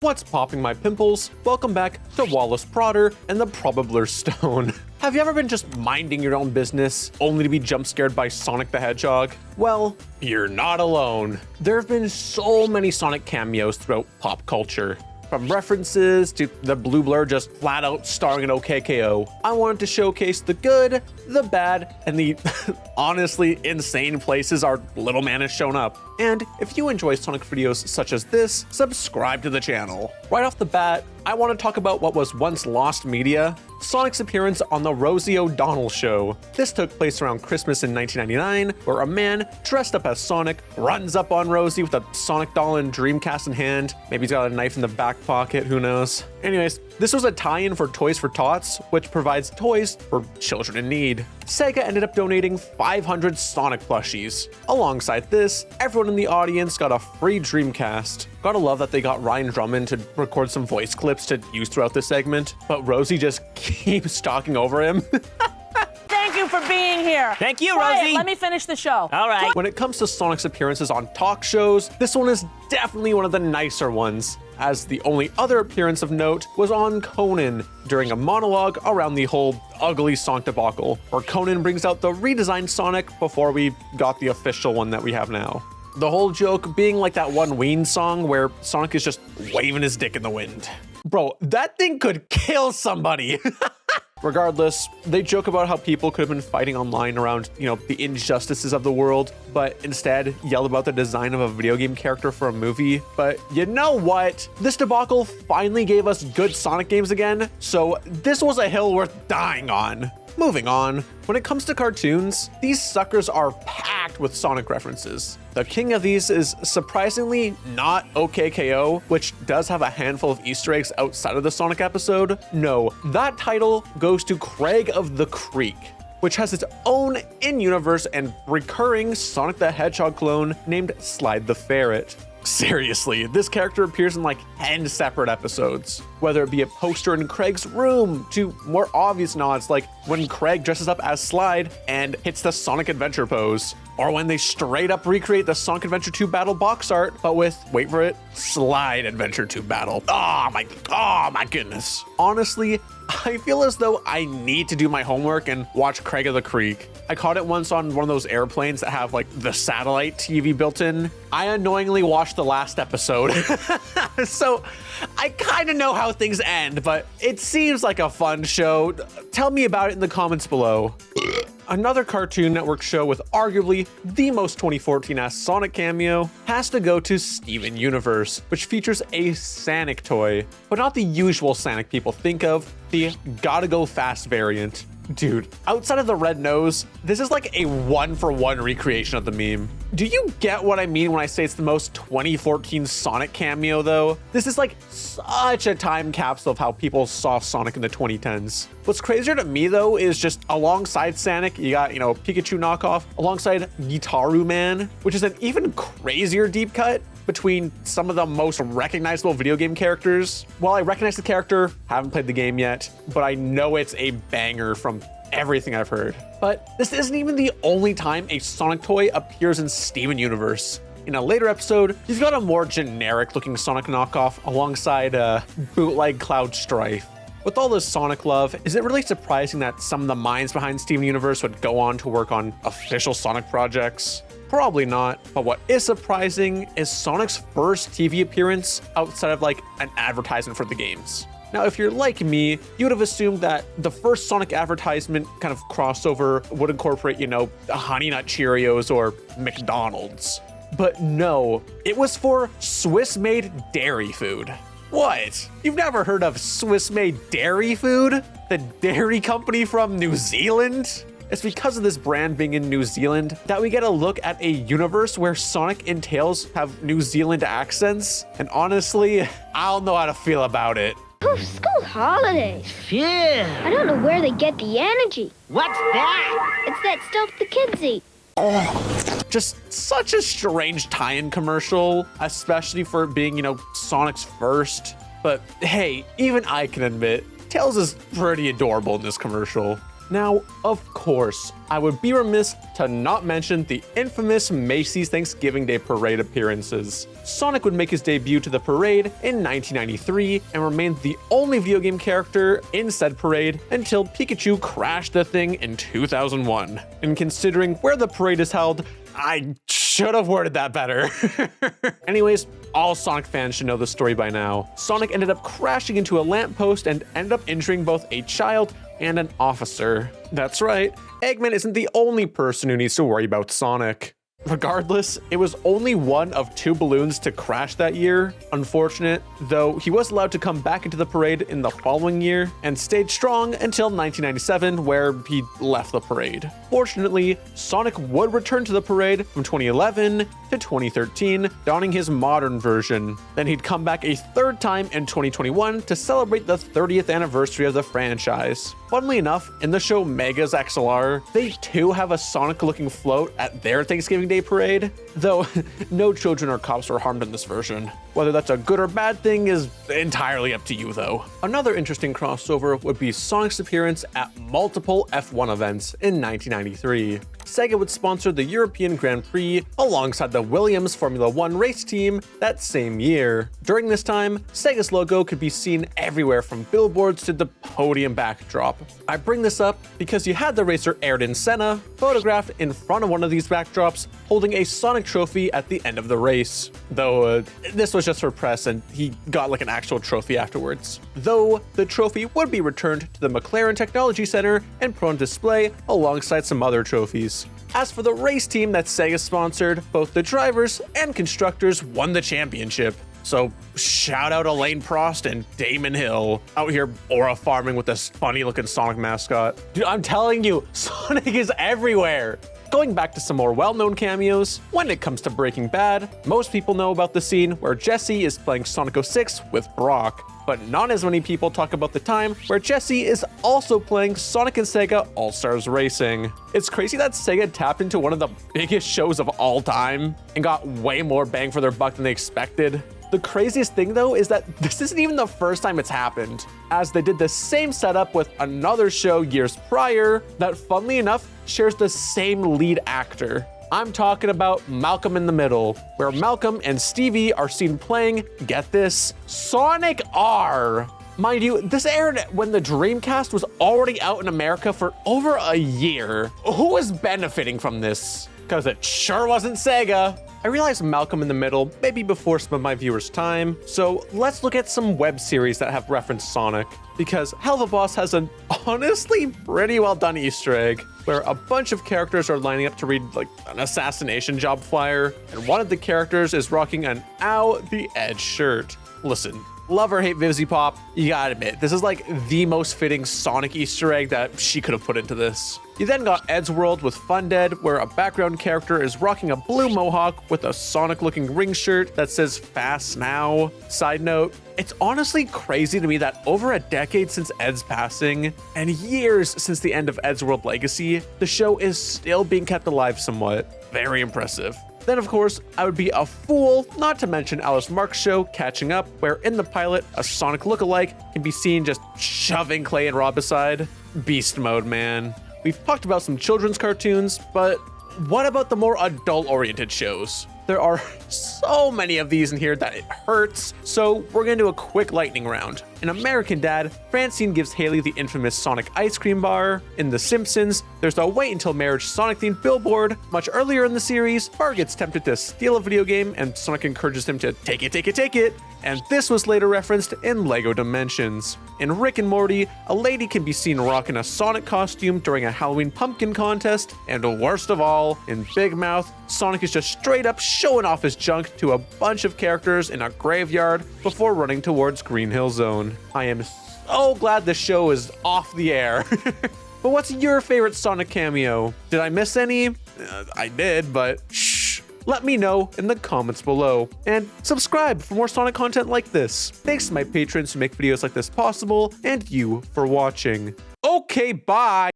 What's popping my pimples? Welcome back to Wallace Prodder and the Probabler Stone. Have you ever been just minding your own business, only to be jump scared by Sonic the Hedgehog? Well, you're not alone. There have been so many Sonic cameos throughout pop culture. From references to the blue blur just flat out starring in OKKO, I wanted to showcase the good, the bad, and the honestly insane places our little man has shown up. And if you enjoy Sonic videos such as this, subscribe to the channel. Right off the bat, I want to talk about what was once lost media, Sonic's appearance on the Rosie O'Donnell Show. This took place around Christmas in 1999, where a man dressed up as Sonic runs up on Rosie with a Sonic doll and Dreamcast in hand. Maybe he's got a knife in the back pocket, who knows. Anyways, this was a tie-in for Toys for Tots, which provides toys for children in need. Sega ended up donating 500 Sonic plushies. Alongside this, everyone in the audience got a free Dreamcast. Gotta love that they got Ryan Drummond to record some voice clips to use throughout this segment, but Rosie just keeps talking over him. Thank you for being here. Thank you, Quiet, Rosie. let me finish the show. All right. When it comes to Sonic's appearances on talk shows, this one is definitely one of the nicer ones, as the only other appearance of note was on Conan during a monologue around the whole ugly Sonic debacle, where Conan brings out the redesigned Sonic before we got the official one that we have now. The whole joke being like that one Ween song where Sonic is just waving his dick in the wind. Bro, that thing could kill somebody. Regardless, they joke about how people could have been fighting online around, the injustices of the world, but instead yell about the design of a video game character for a movie. But you know what? This debacle finally gave us good Sonic games again, so this was a hill worth dying on. Moving on, when it comes to cartoons, these suckers are packed with Sonic references. The king of these is surprisingly not OKKO, which does have a handful of Easter eggs outside of the Sonic episode. No, that title goes to Craig of the Creek, which has its own in-universe and recurring Sonic the Hedgehog clone named Slide the Ferret. Seriously, this character appears in like 10 separate episodes, whether it be a poster in Craig's room to more obvious nods like when Craig dresses up as Slide and hits the Sonic Adventure pose, or when they straight up recreate the Sonic Adventure 2 battle box art, but with, wait for it, Slide Adventure 2 battle. Oh my goodness. Honestly, I feel as though I need to do my homework and watch Craig of the Creek. I caught it once on one of those airplanes that have like the satellite TV built in. I unknowingly watched the last episode. So I kind of know how things end, but it seems like a fun show. Tell me about it in the comments below. Another Cartoon Network show with arguably the most 2014-esque Sonic cameo has to go to Steven Universe, which features a Sonic toy, but not the usual Sonic people think of, the gotta go fast variant. Dude, outside of the red nose, this is like a one-for-one recreation of the meme. Do you get what I mean when I say it's the most 2014 Sonic cameo though? This is like such a time capsule of how people saw Sonic in the 2010s. What's crazier to me though is just alongside Sonic, you got, Pikachu knockoff, alongside Gitaru Man, which is an even crazier deep cut between some of the most recognizable video game characters. While I recognize the character, haven't played the game yet, but I know it's a banger from everything I've heard. But this isn't even the only time a Sonic toy appears in Steven Universe. In a later episode, you've got a more generic looking Sonic knockoff alongside bootleg Cloud Strife. With all this Sonic love, is it really surprising that some of the minds behind Steven Universe would go on to work on official Sonic projects? Probably not, but what is surprising is Sonic's first TV appearance outside of like an advertisement for the games. Now, if you're like me, you would have assumed that the first Sonic advertisement kind of crossover would incorporate, Honey Nut Cheerios or McDonald's. But no, it was for Swiss-made dairy food. What? You've never heard of Swiss-made dairy food? The dairy company from New Zealand? It's because of this brand being in New Zealand that we get a look at a universe where Sonic and Tails have New Zealand accents. And honestly, I don't know how to feel about it. Poof, school holidays. Phew. I don't know where they get the energy. What's that? It's that stuff the kids eat. Just such a strange tie-in commercial, especially for it being, Sonic's first. But hey, even I can admit, Tails is pretty adorable in this commercial. Now, of course, I would be remiss to not mention the infamous Macy's Thanksgiving Day Parade appearances. Sonic would make his debut to the parade in 1993 and remained the only video game character in said parade until Pikachu crashed the thing in 2001. And considering where the parade is held, I should have worded that better. Anyways, all Sonic fans should know the story by now. Sonic ended up crashing into a lamppost and ended up injuring both a child and an officer. That's right, Eggman isn't the only person who needs to worry about Sonic. Regardless, it was only one of 2 balloons to crash that year. Unfortunate, though he was allowed to come back into the parade in the following year and stayed strong until 1997, where he left the parade. Fortunately, Sonic would return to the parade from 2011 to 2013, donning his modern version. Then he'd come back a 3rd time in 2021 to celebrate the 30th anniversary of the franchise. Funnily enough, in the show Mega's XLR, they too have a Sonic-looking float at their Thanksgiving Day parade, though no children or cops were harmed in this version. Whether that's a good or bad thing is entirely up to you though. Another interesting crossover would be Sonic's appearance at multiple F1 events in 1993. Sega would sponsor the European Grand Prix alongside the Williams Formula 1 race team that same year. During this time, Sega's logo could be seen everywhere from billboards to the podium backdrop. I bring this up because you had the racer Ayrton Senna photographed in front of one of these backdrops holding a Sonic trophy at the end of the race. Though this was just for press and he got like an actual trophy afterwards. Though the trophy would be returned to the McLaren Technology Center and put on display alongside some other trophies. As for the race team that Sega sponsored, both the drivers and constructors won the championship. So shout out Elaine Prost and Damon Hill out here aura farming with this funny looking Sonic mascot. Dude, I'm telling you, Sonic is everywhere. Going back to some more well-known cameos, when it comes to Breaking Bad, most people know about the scene where Jesse is playing Sonic 06 with Brock, but not as many people talk about the time where Jesse is also playing Sonic and Sega All-Stars Racing. It's crazy that Sega tapped into one of the biggest shows of all time and got way more bang for their buck than they expected. The craziest thing though is that this isn't even the first time it's happened, as they did the same setup with another show years prior that, funnily enough, shares the same lead actor. I'm talking about Malcolm in the Middle, where Malcolm and Stevie are seen playing, get this, Sonic R. Mind you, this aired when the Dreamcast was already out in America for over a year. Who is benefiting from this? Because it sure wasn't Sega. I realize Malcolm in the Middle may be before some of my viewers' time, so let's look at some web series that have referenced Sonic, because Helva Boss has an honestly pretty well done Easter egg, where a bunch of characters are lining up to read like an assassination job flyer, and one of the characters is rocking an Ow the Edge shirt. Listen, love or hate Vivzy Pop, you gotta admit, this is like the most fitting Sonic Easter egg that she could have put into this. You then got Ed's World with Fun Dead, where a background character is rocking a blue mohawk with a Sonic-looking ring shirt that says Fast Now. Side note, it's honestly crazy to me that over a decade since Ed's passing, and years since the end of Ed's World Legacy, the show is still being kept alive somewhat. Very impressive. Then, of course, I would be a fool not to mention Alice Mark's show, Catching Up, where in the pilot, a Sonic lookalike can be seen just shoving Clay and Rob aside. Beast mode, man. We've talked about some children's cartoons, but what about the more adult-oriented shows? There are so many of these in here that it hurts, so we're gonna do a quick lightning round. In American Dad, Francine gives Haley the infamous Sonic ice cream bar. In The Simpsons, there's a wait until marriage Sonic-themed billboard. Much earlier in the series, Bart gets tempted to steal a video game and Sonic encourages him to take it, take it, take it. And this was later referenced in LEGO Dimensions. In Rick and Morty, a lady can be seen rocking a Sonic costume during a Halloween pumpkin contest. And worst of all, in Big Mouth, Sonic is just straight up showing off his junk to a bunch of characters in a graveyard before running towards Green Hill Zone. I am so glad this show is off the air. But what's your favorite Sonic cameo? Did I miss any? I did, but shh. Let me know in the comments below. And subscribe for more Sonic content like this. Thanks to my patrons who make videos like this possible, and you for watching. Okay, bye!